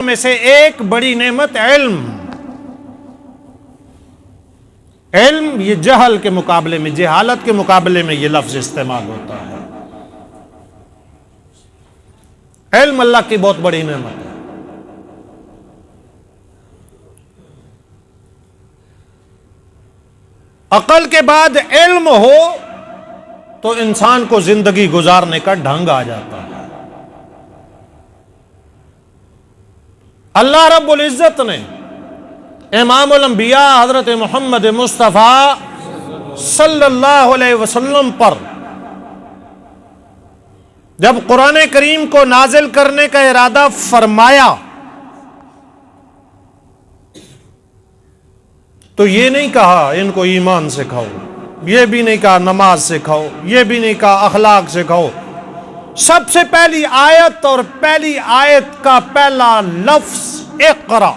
میں سے ایک بڑی نعمت علم یہ جہل کے مقابلے میں، جہالت کے مقابلے میں یہ لفظ استعمال ہوتا ہے۔ علم اللہ کی بہت بڑی نعمت ہے۔ عقل کے بعد علم ہو تو انسان کو زندگی گزارنے کا ڈھنگ آ جاتا ہے۔ اللہ رب العزت نے امام الانبیاء حضرت محمد مصطفیٰ صلی اللہ علیہ وسلم پر جب قرآن کریم کو نازل کرنے کا ارادہ فرمایا تو یہ نہیں کہا ان کو ایمان سکھاؤ، یہ بھی نہیں کہا نماز سکھاؤ، یہ بھی نہیں کہا اخلاق سکھاؤ۔ سب سے پہلی آیت اور پہلی آیت کا پہلا لفظ اقرا،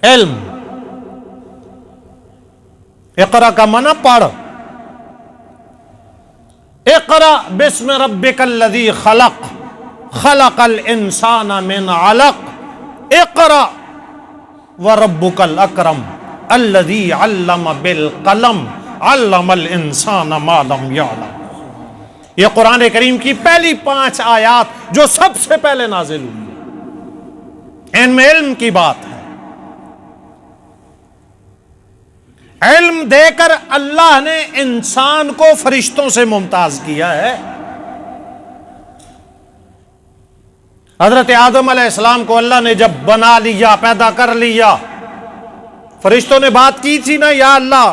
علم۔ اقرا کا معنی پڑھ۔ اقرا بسم ربک الذی خلق، خلق الانسان من علق، اقرا وربک الاکرم الذی علم بالقلم علم الانسان ما لم یعلم۔ یہ قرآن کریم کی پہلی 5 آیات جو سب سے پہلے نازل ہوئی، ان میں علم کی بات ہے۔ علم دے کر اللہ نے انسان کو فرشتوں سے ممتاز کیا ہے۔ حضرت آدم علیہ السلام کو اللہ نے جب بنا لیا، پیدا کر لیا، فرشتوں نے بات کی تھی نا، یا اللہ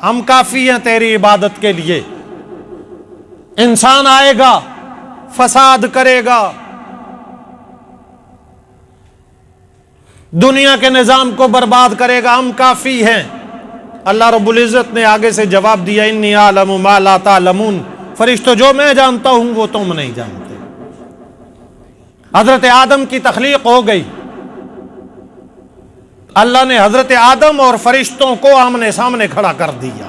ہم کافی ہیں تیری عبادت کے لیے، انسان آئے گا فساد کرے گا، دنیا کے نظام کو برباد کرے گا، ہم کافی ہیں۔ اللہ رب العزت نے آگے سے جواب دیا، انی اعلم ما لا تعلمون، فرشتوں جو میں جانتا ہوں وہ تم نہیں جانتے۔ حضرت آدم کی تخلیق ہو گئی، اللہ نے حضرت آدم اور فرشتوں کو آمنے سامنے کھڑا کر دیا،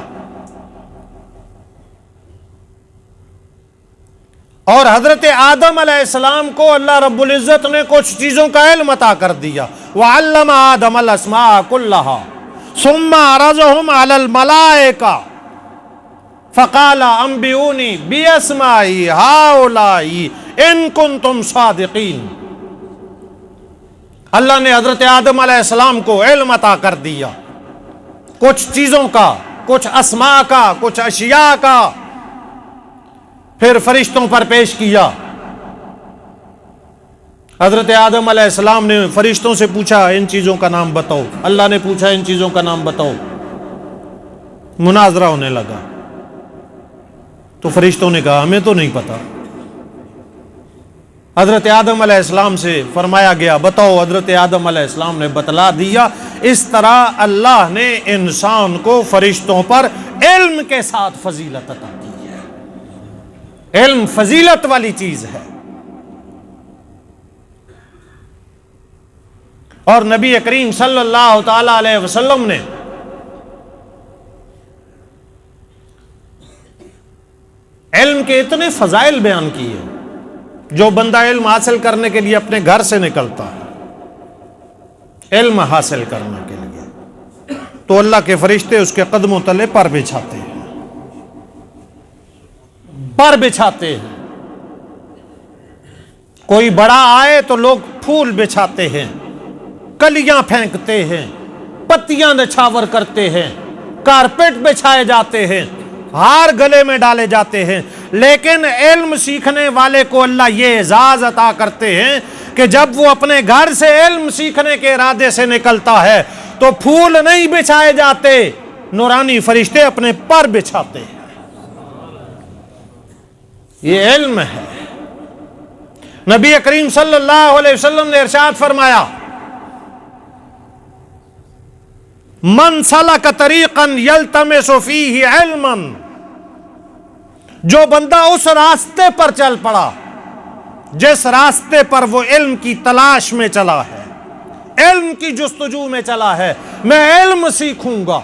اور حضرت آدم علیہ السلام کو اللہ رب العزت نے کچھ چیزوں کا علم عطا کر دیا۔ وَعَلَّمَ آدَمَ الْأَسْمَاءَ كُلَّهَا ثُمَّ عَرَضَهُمْ عَلَى الْمَلَائِكَةِ فَقَالَ أَنبِئُونِي بِأَسْمَاءِ هَؤُلَاءِ إِن كُنتُمْ صَادِقِينَ۔ اللہ نے حضرت آدم علیہ السلام کو علم عطا کر دیا، کچھ چیزوں کا، کچھ اسماء کا، کچھ اشیاء کا، پھر فرشتوں پر پیش کیا۔ حضرت آدم علیہ السلام نے فرشتوں سے پوچھا ان چیزوں کا نام بتاؤ، اللہ نے پوچھا ان چیزوں کا نام بتاؤ، مناظرہ ہونے لگا۔ تو فرشتوں نے کہا ہمیں تو نہیں پتا۔ حضرت آدم علیہ السلام سے فرمایا گیا بتاؤ، حضرت آدم علیہ السلام نے بتلا دیا۔ اس طرح اللہ نے انسان کو فرشتوں پر علم کے ساتھ فضیلت عطا کی ہے۔ علم فضیلت والی چیز ہے، اور نبی کریم صلی اللہ تعالی علیہ وسلم نے علم کے اتنے فضائل بیان کیے، جو بندہ علم حاصل کرنے کے لیے اپنے گھر سے نکلتا ہے علم حاصل کرنے کے لیے، تو اللہ کے فرشتے اس کے قدموں تلے پر بچھاتے ہیں، پر بچھاتے ہیں۔ کوئی بڑا آئے تو لوگ پھول بچھاتے ہیں، کلیاں پھینکتے ہیں، پتیاں نچھاور کرتے ہیں، کارپیٹ بچھائے جاتے ہیں، ہار گلے میں ڈالے جاتے ہیں، لیکن علم سیکھنے والے کو اللہ یہ اعزاز عطا کرتے ہیں کہ جب وہ اپنے گھر سے علم سیکھنے کے ارادے سے نکلتا ہے تو پھول نہیں بچھائے جاتے، نورانی فرشتے اپنے پر بچھاتے ہیں۔ یہ علم ہے۔ نبی کریم صلی اللہ علیہ وسلم نے ارشاد فرمایا، من سلک طریقا یلتمس فیہ علما، جو بندہ اس راستے پر چل پڑا جس راستے پر وہ علم کی تلاش میں چلا ہے، علم کی جستجو میں چلا ہے، میں علم سیکھوں گا،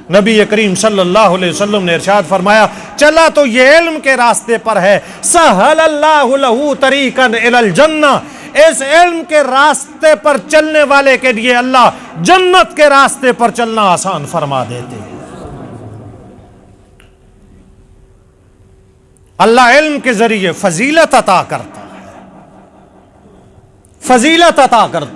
نبی کریم صلی اللہ علیہ وسلم نے ارشاد فرمایا چلا تو یہ علم کے راستے پر ہے، سہل اللہ لہ طریقا الی الجنہ، اس علم کے راستے پر چلنے والے کے لیے اللہ جنت کے راستے پر چلنا آسان فرما دیتے ہیں۔ اللہ علم کے ذریعے فضیلت عطا کرتا ہے، فضیلت عطا کرتا ہے۔